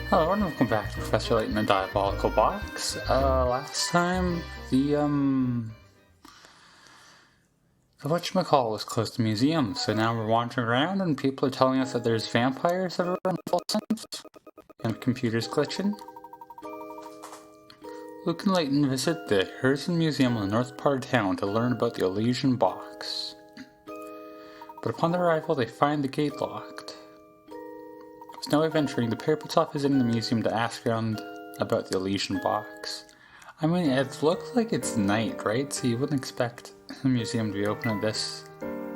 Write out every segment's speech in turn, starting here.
Hello and welcome back to Professor Layton and Diabolical Box. Last time, the whatchamacall was closed to museum, so now we're wandering around and people are telling us that there's vampires everywhere in full sense, and computers glitching. Luke and Layton visit the Harrison Museum in the north part of town to learn about the illusion box. But upon their arrival, they find the gate locked. There's no way of entering. The pair puts off visiting the museum to ask around about the illusion box. I mean, it looks like it's night, right? So you wouldn't expect the museum to be open at this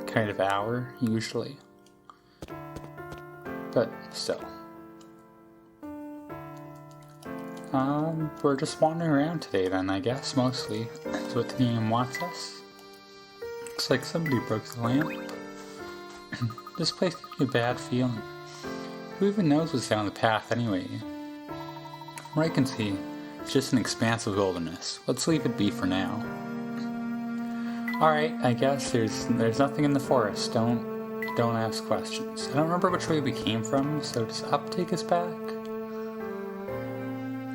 kind of hour, usually. But still. We're just wandering around today then, I guess, mostly. That's what the game wants us. Looks like somebody broke the lamp. This place gives me a bad feeling. Who even knows what's down the path anyway? From what I can see, it's just an expansive wilderness. Let's leave it be for now. Alright, I guess there's nothing in the forest. Don't ask questions. I don't remember which way we came from, so does up take us back?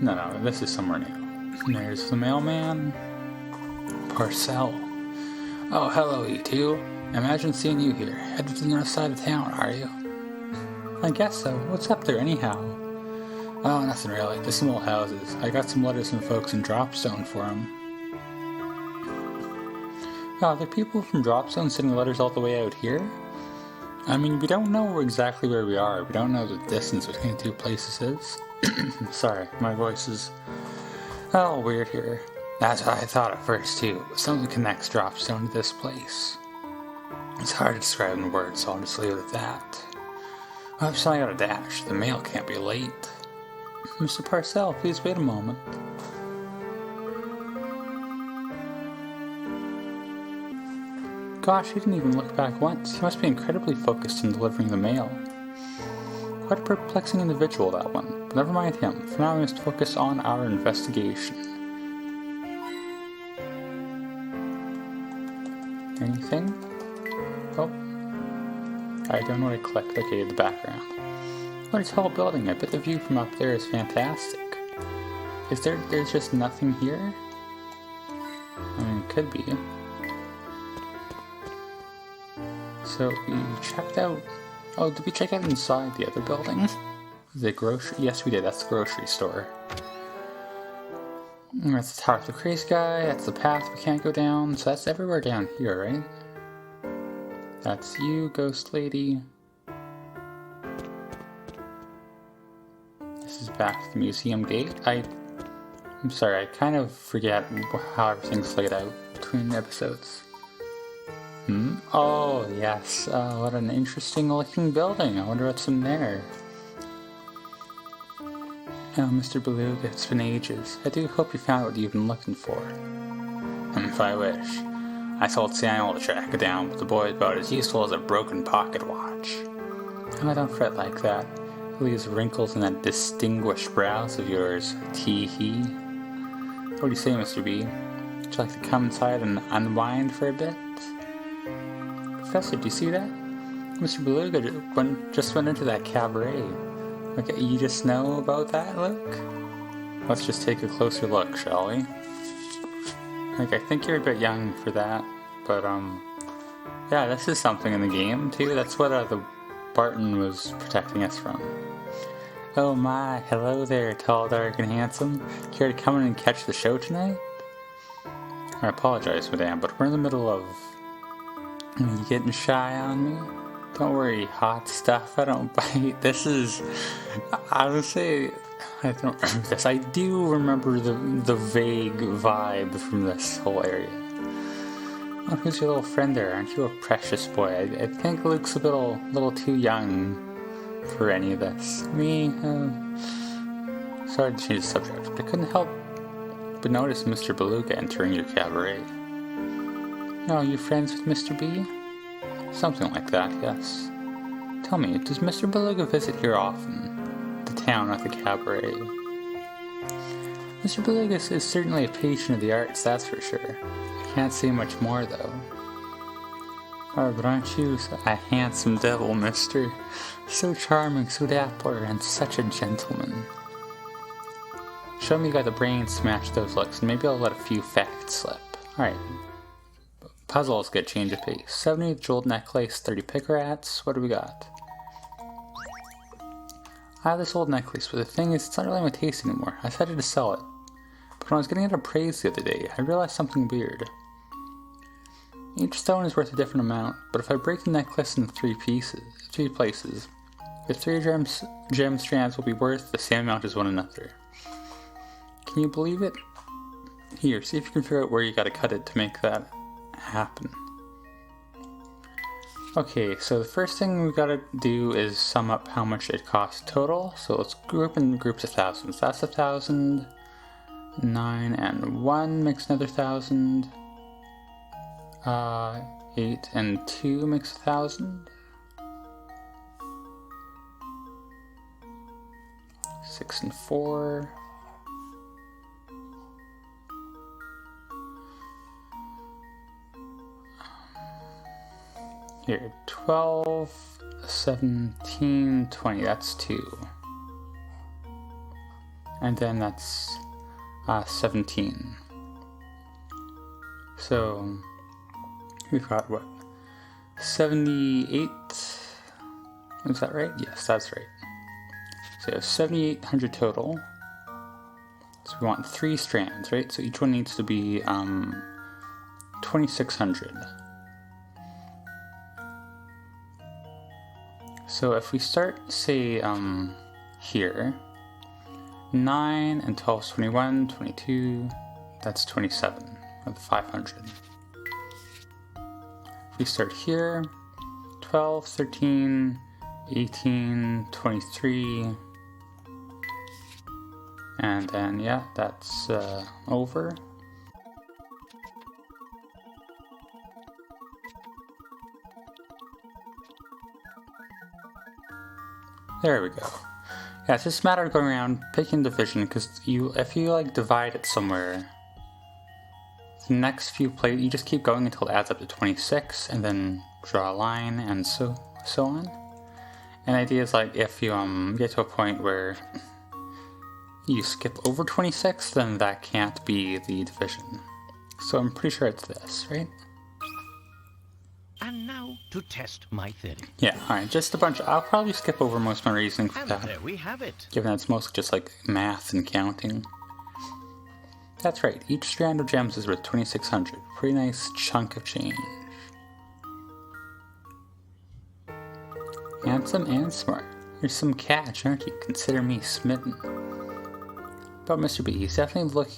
No, this is somewhere new. There's the mailman. Parcel. Oh, hello you two. Imagine seeing you here. Headed to the north side of town, are you? I guess so. What's up there anyhow? Oh, nothing really. Just some old houses. I got some letters from folks in Dropstone for them. Oh, are there people from Dropstone sending letters all the way out here? I mean, we don't know exactly where we are. We don't know the distance between the two places is. Sorry, my voice is all weird here. That's what I thought at first too. Something connects Dropstone to this place. It's hard to describe in words, so I'll just leave it at that. Well, so I gotta dash. The mail can't be late. Mr. Parcell, please wait a moment. Gosh, he didn't even look back once. He must be incredibly focused on delivering the mail. Quite a perplexing individual, that one. But never mind him. For now, we must focus on our investigation. Anything? Oh. I don't know what I clicked. Okay, the background. What a tall building. I bet the view from up there is fantastic. There's just nothing here? I mean, it could be. So, we checked out... Oh, did we check out inside the other building? The grocery? Yes, we did. That's the grocery store. That's the Tower of the Crazy Guy. That's the path we can't go down. So that's everywhere down here, right? That's you, Ghost Lady. This is back to the museum gate. I'm sorry, I kind of forget how everything's laid out between episodes. Oh, yes. What an interesting looking building. I wonder what's in there. Oh, Mr. Beluga, it's been ages. I do hope you found what you've been looking for. If I wish. I told Samuel to track it down, but the boy is about as useful as a broken pocket watch. Oh, don't fret like that. It leaves wrinkles in that distinguished brows of yours. Tee-hee. What do you say, Mr. B? Would you like to come inside and unwind for a bit? Professor, do you see that? Mr. Beluga just went into that cabaret. Okay, you just know about that, Luke? Let's just take a closer look, shall we? Like, I think you're a bit young for that, but, yeah, this is something in the game, too. That's what, the Barton was protecting us from. Oh my, hello there, tall, dark, and handsome. Care to come in and catch the show tonight? I apologize, madame, but we're in the middle of... You getting shy on me? Don't worry, hot stuff, I don't bite. This is... I would say... I don't remember this. I do remember the vague vibe from this whole area. Oh, who's your little friend there? Aren't you a precious boy? I think Luke's a little too young for any of this. Me? Sorry to change the subject, but I couldn't help but notice Mr. Beluga entering your cabaret. Oh, you friends with Mr. B? Something like that, yes. Tell me, does Mr. Beluga visit here often? The town at the cabaret. Mr. Beluga is certainly a patron of the arts, that's for sure. I can't say much more, though. Oh, but aren't you a handsome devil, mister? So charming, so dapper, and such a gentleman. Show me you got the brains to match those looks, and maybe I'll let a few facts slip. Alright. Puzzles get change of pace. 70 jeweled necklace, 30 pick rats. What do we got? I have this old necklace, but the thing is, it's not really my taste anymore. I decided to sell it. But when I was getting it appraised the other day, I realized something weird. Each stone is worth a different amount, but if I break the necklace into three places, the three gem strands will be worth the same amount as one another. Can you believe it? Here, see if you can figure out where you gotta cut it to make that happen. Okay, so the first thing we gotta do is sum up how much it costs total. So let's group in groups of thousands. That's 1,000. 9 and 1 makes another 1,000. 8 and 2 makes 1,000. 6 and 4. Here, 12, 17, 20, that's 2. And then that's 17. So, we've got what? 78? Is that right? Yes, that's right. So 7,800 total. So we want 3 strands, right? So each one needs to be 2,600. So if we start, say, here, 9 and 12 is 21, 22, that's 27 with 500. If we start here, 12, 13, 18, 23, and then, yeah, that's over. There we go. Yeah, it's just a matter of going around picking division, because if you like divide it somewhere, the next few places you just keep going until it adds up to 26, and then draw a line, and so on. And the idea is like if you get to a point where you skip over 26, then that can't be the division. So I'm pretty sure it's this, right? And now to test my theory. Yeah, alright, just a bunch. I'll probably skip over most of my reasoning for that. There we have it. Given that it's mostly just like math and counting. That's right, each strand of gems is worth 2,600. Pretty nice chunk of change. Handsome and smart. You're some catch, aren't you? Consider me smitten. But Mr. B, he's definitely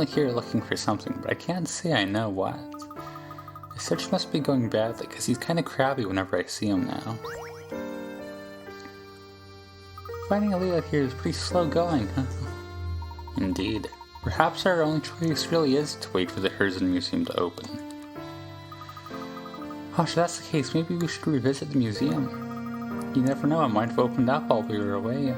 here looking for something, but I can't say I know what. The search must be going badly, because he's kind of crabby whenever I see him now. Finding a lead out here is pretty slow going, huh? Indeed. Perhaps our only choice really is to wait for the Herzen Museum to open. If that's the case, maybe we should revisit the museum. You never know, it might have opened up while we were away.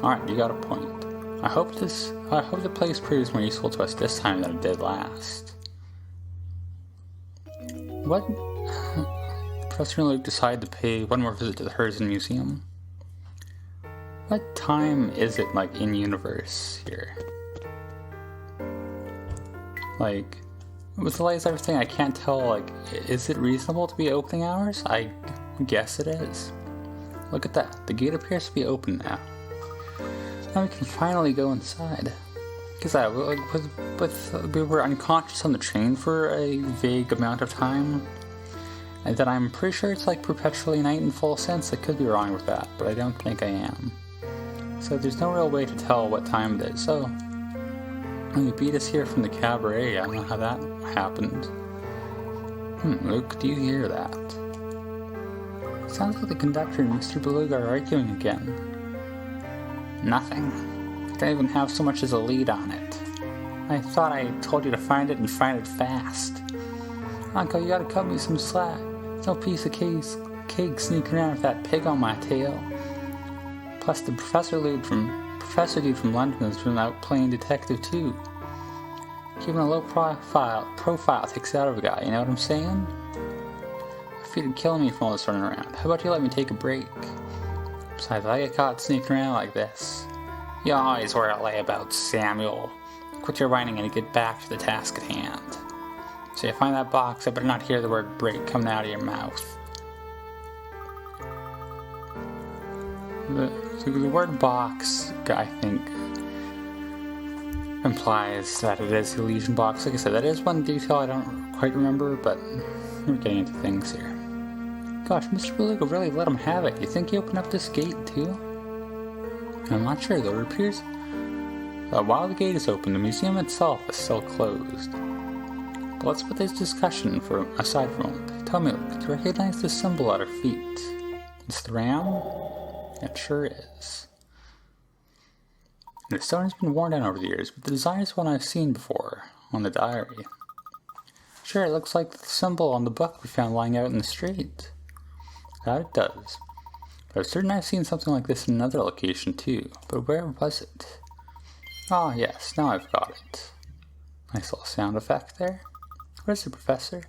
Alright, you got a point. I hope the place proves more useful to us this time than it did last. What? Professor and Luke decided to pay one more visit to the Herzen Museum. What time is it, like, in universe here? Like, with the lights and everything, I can't tell, like, is it reasonable to be opening hours? I guess it is. Look at that. The gate appears to be open now. Now we can finally go inside. Because we were unconscious on the train for a vague amount of time. And then I'm pretty sure it's like perpetually night in full sense. I could be wrong with that, but I don't think I am. So there's no real way to tell what time it is. So, when you beat us here from the cabaret, I don't know how that happened. Luke, do you hear that? It sounds like the conductor and Mr. Beluga are arguing again. Nothing. I don't even have so much as a lead on it. I thought I told you to find it and find it fast. Uncle, you gotta cut me some slack. There's no piece of cake sneaking around with that pig on my tail. Plus the professor dude from London has been out playing detective too. Keeping a low profile takes it out of a guy, you know what I'm saying? I feel you're killing me from all this running around. How about you let me take a break? Besides, if I get caught sneaking around like this, You always were a layabout, Samuel. Quit your whining and get back to the task at hand. So you find that box, I better not hear the word break coming out of your mouth. The word box, I think, implies that it is the Elysian box. Like I said, that is one detail I don't quite remember, but we're getting into things here. Gosh, Mr. Beluga really let him have it. You think he opened up this gate too? I'm not sure though. It appears that while the gate is open, the museum itself is still closed. But let's put this discussion aside for a moment. Tell me, do you recognize the symbol at our feet? It's the ram? It sure is. The stone has been worn down over the years, but the design is one I've seen before, on the diary. Sure, it looks like the symbol on the book we found lying out in the street. That it does. But I'm certain I've seen something like this in another location too, but where was it? Ah, yes, now I've got it. Nice little sound effect there. Where's the professor?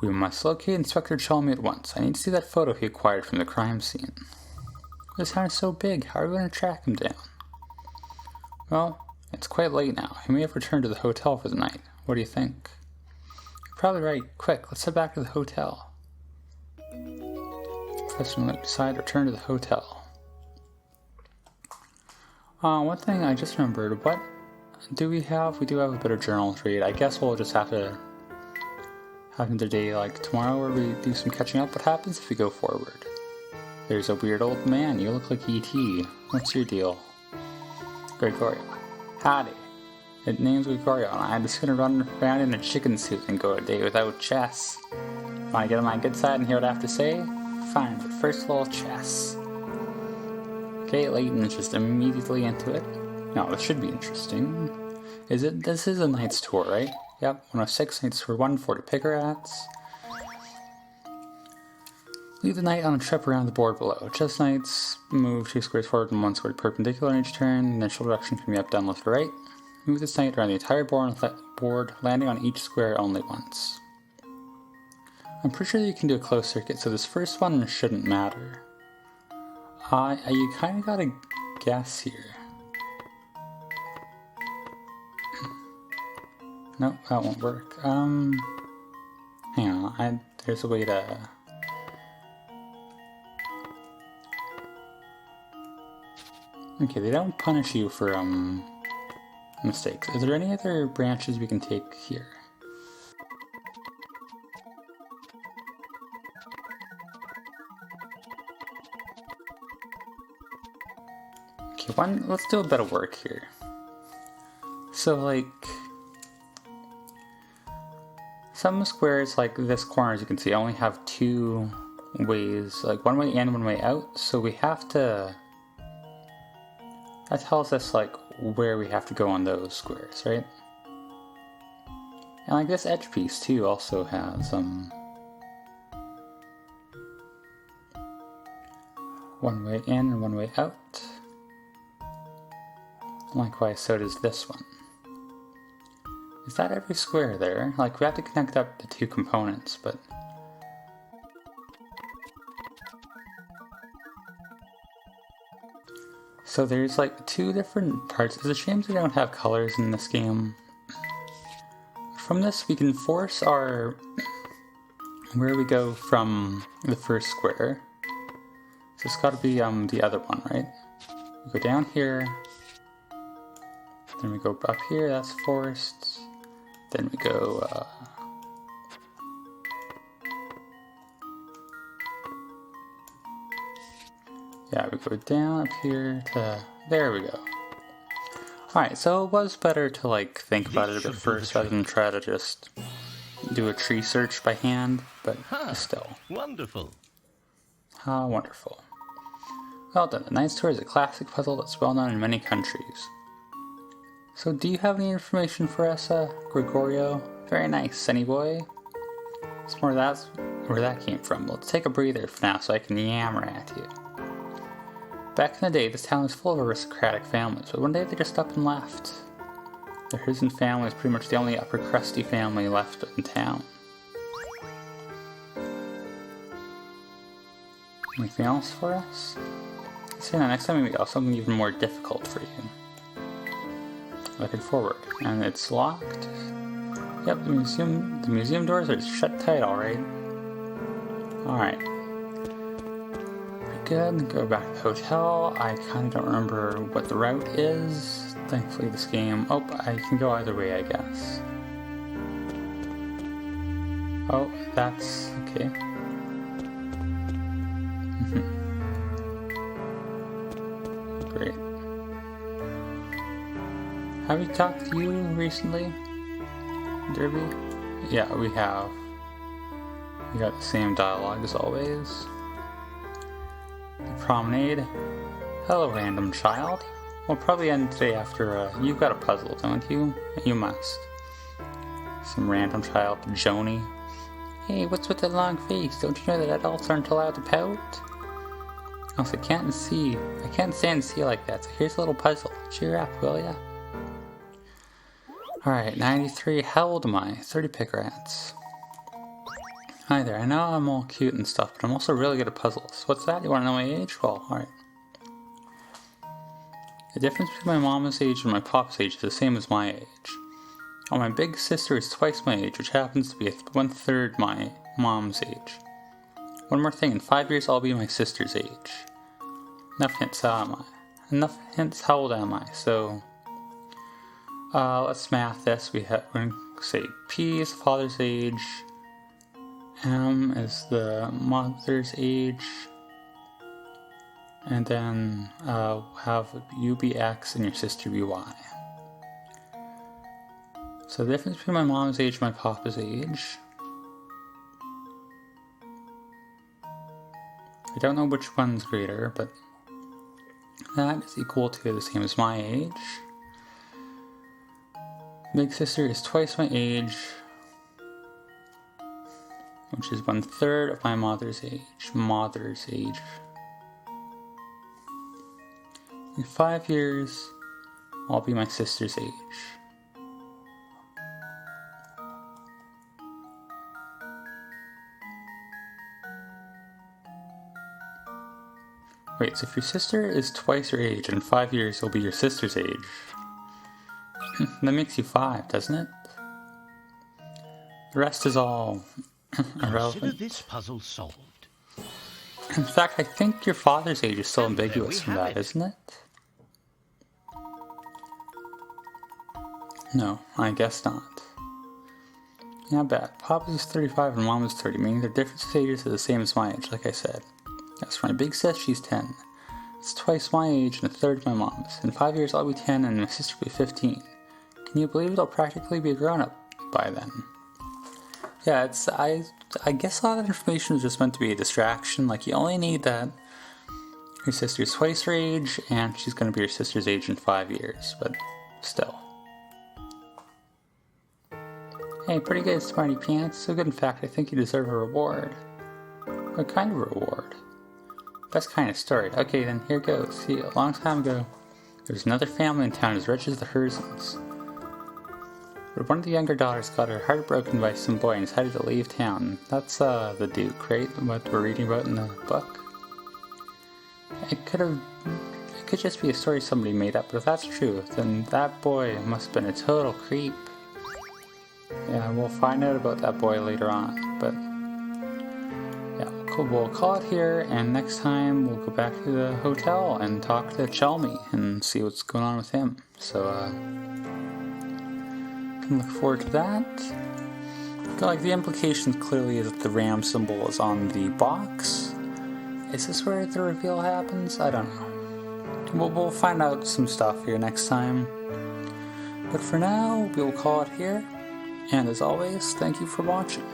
We must locate Inspector Chalmey at once. I need to see that photo he acquired from the crime scene. This town is so big, how are we going to track him down? Well, it's quite late now. He may have returned to the hotel for the night. What do you think? You're probably right. Quick, let's head back to the hotel. Professor and Luke decide to return to the hotel. One thing I just remembered, what do we have? We do have a bit of journal to read. I guess we'll just have to have another day like tomorrow where we do some catching up. What happens if we go forward? There's a weird old man. You look like E.T. What's your deal? Gregorio. Howdy. It name's Gregorio, and I'm just gonna run around in a chicken suit and go a day without chess. Wanna get on my good side and hear what I have to say? Fine, but first of all, chess. Okay, Layton is just immediately into it. Now, this should be interesting. This is a knight's tour, right? Yep, 106 knight's tour, 140 picarats. Lead the knight on a trip around the board below. Chess knights move 2 squares forward and 1 square perpendicular in each turn. The initial direction can be up, down, left, or right. Move this knight around the entire board, landing on each square only once. I'm pretty sure you can do a closed circuit, so this first one shouldn't matter. You kind of gotta guess here. Nope, that won't work. Hang on, there's a way to... Okay, they don't punish you for, mistakes. Is there any other branches we can take here? Okay, let's do a bit of work here. So, like, some squares, like this corner, as you can see, only have 2 ways, like one way in, one way out, so we have to... That tells us, like, where we have to go on those squares, right? And, like, this edge piece, too, also has, one way in and one way out. Likewise, so does this one. Is that every square there? Like, we have to connect up the 2 components, but... So there's like 2 different parts. It's a shame they don't have colors in this game. From this we can force where we go from the first square. So it's gotta be the other one, right? We go down here, then we go up here, that's forced. Then we go yeah, we go down up here to... There we go. Alright, so it was better to, like, think about it a bit first rather than try to just do a tree search by hand, but still. Wonderful. Ah, wonderful. Well done. The Knight's Tour is a classic puzzle that's well known in many countries. So, do you have any information for us, Gregorio? Very nice, Sunny boy. It's more that's where that came from. Let's take a breather for now so I can yammer at you. Back in the day, this town was full of aristocratic families, but one day they just up and left. The Hearson family is pretty much the only upper crusty family left in town. Anything else for us? So yeah, next time maybe I'll have something even more difficult for you. Looking forward. And it's locked. Yep, the museum doors are shut tight, alright. Alright. Good. Go back to the hotel. I kind of don't remember what the route is. Thankfully this game... Oh, I can go either way, I guess. Oh, that's... okay. Great. Have we talked to you recently, Derby? Yeah, we have. We got the same dialogue as always. The promenade. Hello, random child. We'll probably end today after, you've got a puzzle, don't you? You must. Some random child, Joni. Hey, what's with that long face? Don't you know that adults aren't allowed to pout? Also, I can't stand to see like that, so here's a little puzzle. Cheer up, will ya? Alright, 93. How old am I? 30 pick rats. Hi there, I know I'm all cute and stuff, but I'm also really good at puzzles. What's that? You want to know my age? Well, alright. The difference between my mama's age and my papa's age is the same as my age. Oh, my big sister is twice my age, which happens to be 1/3 my mom's age. One more thing, in 5 years I'll be my sister's age. Enough hints, how am I? Enough hints, how old am I? So, let's math this. We're going to say P is the father's age, M is the mother's age, and then have you be X and your sister be Y. So the difference between my mom's age and my papa's age. I don't know which one's greater, but that is equal to the same as my age. Big sister is twice my age, which is 1/3 of my mother's age. In 5 years, I'll be my sister's age. Wait, so if your sister is twice your age, in 5 years you'll be your sister's age. That makes you 5, doesn't it? The rest is all irrelevant. Consider this puzzle solved. In fact, I think your father's age is still ambiguous from that, isn't it? No, I guess not. Not bad. Papa's 35 and Mama's 30, meaning their difference in ages is the same as my age, like I said. As for my big sis, she's 10. It's twice my age and 1/3 my mom's. In 5 years I'll be 10 and my sister will be 15. Can you believe it? I'll practically be a grown-up by then. Yeah, I guess a lot of that information was just meant to be a distraction. Like, you only need that your sister's twice her age and she's going to be your sister's age in 5 years, but still. Hey, pretty good, smarty pants. So good, in fact, I think you deserve a reward. What kind of reward? Best kind of story. Okay, then here goes. See, a long time ago, there was another family in town as rich as the Herzens. But one of the younger daughters got her heart broken by some boy and decided to leave town. That's the Duke, right? What we're reading about in the book. It could just be a story somebody made up, but if that's true, then that boy must have been a total creep. Yeah, we'll find out about that boy later on, but yeah, cool. We'll call it here, and next time we'll go back to the hotel and talk to Chelmy and see what's going on with him. So, can look forward to that. Like, the implication clearly is that the ram symbol is on the box. Is this where the reveal happens? I don't know. We'll find out some stuff here next time. But for now, we will call it here. And as always, thank you for watching.